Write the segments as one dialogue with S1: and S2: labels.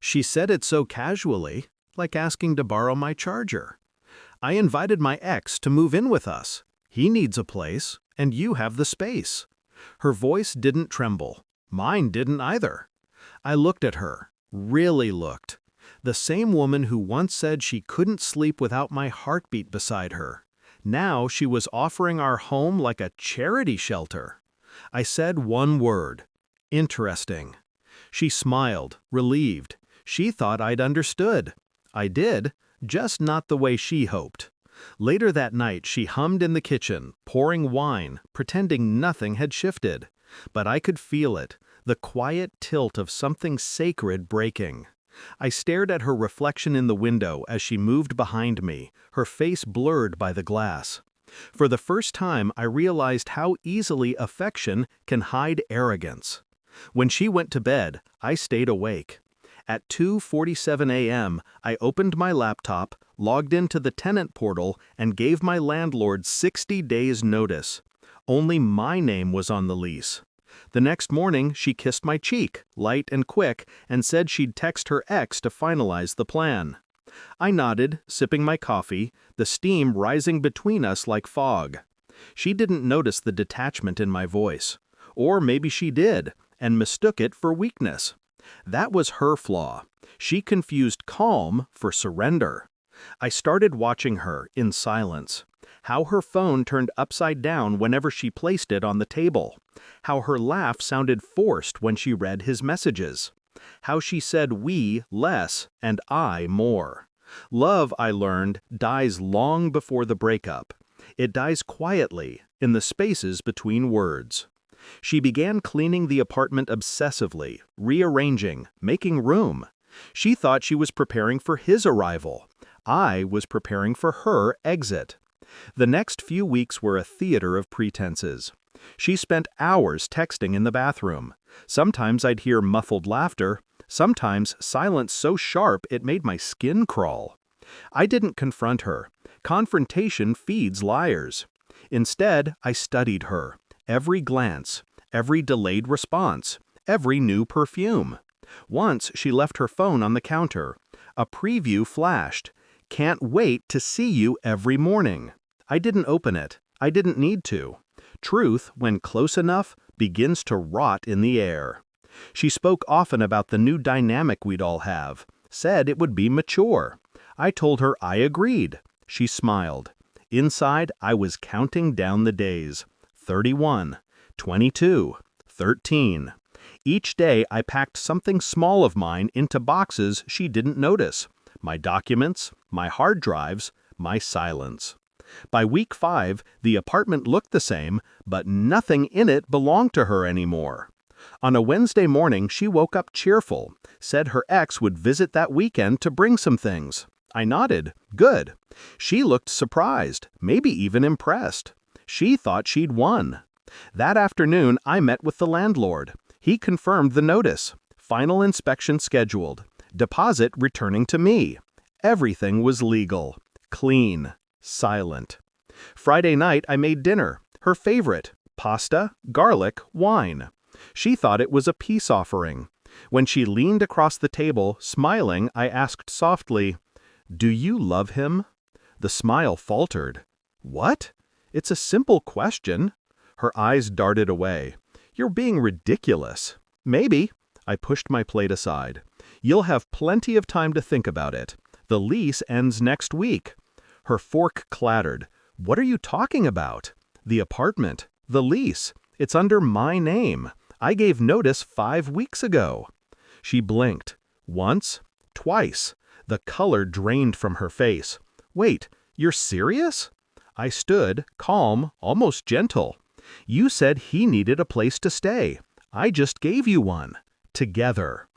S1: She said it so casually, like asking to borrow my charger. I invited my ex to move in with us. He needs a place, and you have the space. Her voice didn't tremble. Mine didn't either. I looked at her, really looked. The same woman who once said she couldn't sleep without my heartbeat beside her. Now she was offering our home like a charity shelter. I said one word. Interesting. She smiled, relieved. She thought I'd understood. I did, just not the way she hoped. Later that night she hummed in the kitchen, pouring wine, pretending nothing had shifted. But I could feel it, the quiet tilt of something sacred breaking. I stared at her reflection in the window as she moved behind me, her face blurred by the glass. For the first time I realized how easily affection can hide arrogance. When she went to bed, I stayed awake. At 2:47 a.m., I opened my laptop, logged into the tenant portal, and gave my landlord 60 days' notice. Only my name was on the lease. The next morning, she kissed my cheek, light and quick, and said she'd text her ex to finalize the plan. I nodded, sipping my coffee, the steam rising between us like fog. She didn't notice the detachment in my voice. Or maybe she did, and mistook it for weakness. That was her flaw. She confused calm for surrender. I started watching her in silence. How her phone turned upside down whenever she placed it on the table. How her laugh sounded forced when she read his messages. How she said we less and I more. Love, I learned, dies long before the breakup. It dies quietly, in the spaces between words. She began cleaning the apartment obsessively, rearranging, making room. She thought she was preparing for his arrival. I was preparing for her exit. The next few weeks were a theater of pretenses. She spent hours texting in the bathroom. Sometimes I'd hear muffled laughter, sometimes silence so sharp it made my skin crawl. I didn't confront her. Confrontation feeds liars. Instead, I studied her. Every glance, every delayed response, every new perfume. Once she left her phone on the counter. A preview flashed. Can't wait to see you every morning. I didn't open it. I didn't need to. Truth, when close enough, begins to rot in the air. She spoke often about the new dynamic we'd all have, said it would be mature. I told her I agreed. She smiled. Inside, I was counting down the days. 31, 22, 13. Each day I packed something small of mine into boxes she didn't notice. My documents, my hard drives, my silence. By week 5, the apartment looked the same, but nothing in it belonged to her anymore. On a Wednesday morning, she woke up cheerful, said her ex would visit that weekend to bring some things. I nodded. Good. She looked surprised, maybe even impressed. She thought she'd won. That afternoon, I met with the landlord. He confirmed the notice. Final inspection scheduled. Deposit returning to me. Everything was legal, clean, silent. Friday night, I made dinner. Her favorite: pasta, garlic, wine. She thought it was a peace offering. When she leaned across the table, smiling, I asked softly, "Do you love him?" The smile faltered. "What? It's a simple question." Her eyes darted away. "You're being ridiculous." "Maybe." I pushed my plate aside. "You'll have plenty of time to think about it. The lease ends next week." Her fork clattered. "What are you talking about?" "The apartment. The lease. It's under my name. I gave notice 5 weeks ago." She blinked. Once, twice. The color drained from her face. "Wait, you're serious?" I stood, calm, almost gentle. "You said he needed a place to stay. I just gave you one. Together."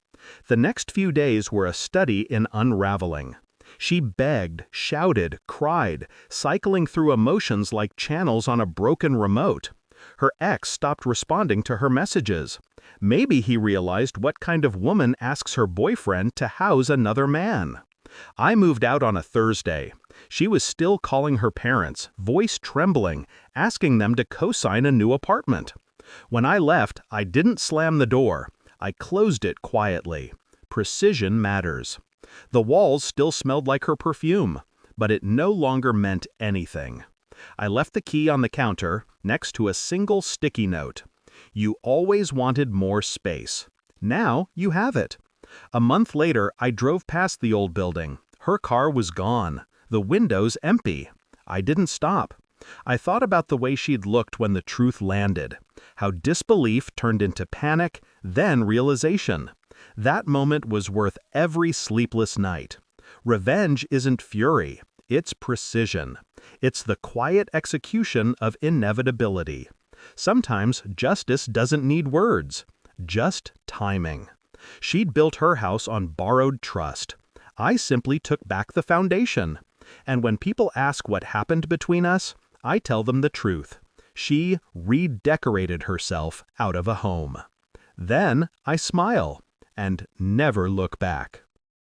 S1: The next few days were a study in unraveling. She begged, shouted, cried, cycling through emotions like channels on a broken remote. Her ex stopped responding to her messages. Maybe he realized what kind of woman asks her boyfriend to house another man. I moved out on a Thursday. She was still calling her parents, voice trembling, asking them to co-sign a new apartment. When I left, I didn't slam the door. I closed it quietly. Precision matters. The walls still smelled like her perfume, but it no longer meant anything. I left the key on the counter, next to a single sticky note. You always wanted more space. Now you have it. A month later, I drove past the old building. Her car was gone. The windows empty. I didn't stop. I thought about the way she'd looked when the truth landed. How disbelief turned into panic, then realization. That moment was worth every sleepless night. Revenge isn't fury. It's precision. It's the quiet execution of inevitability. Sometimes justice doesn't need words, just timing. She'd built her house on borrowed trust. I simply took back the foundation. And when people ask what happened between us, I tell them the truth. She redecorated herself out of a home. Then I smile and never look back.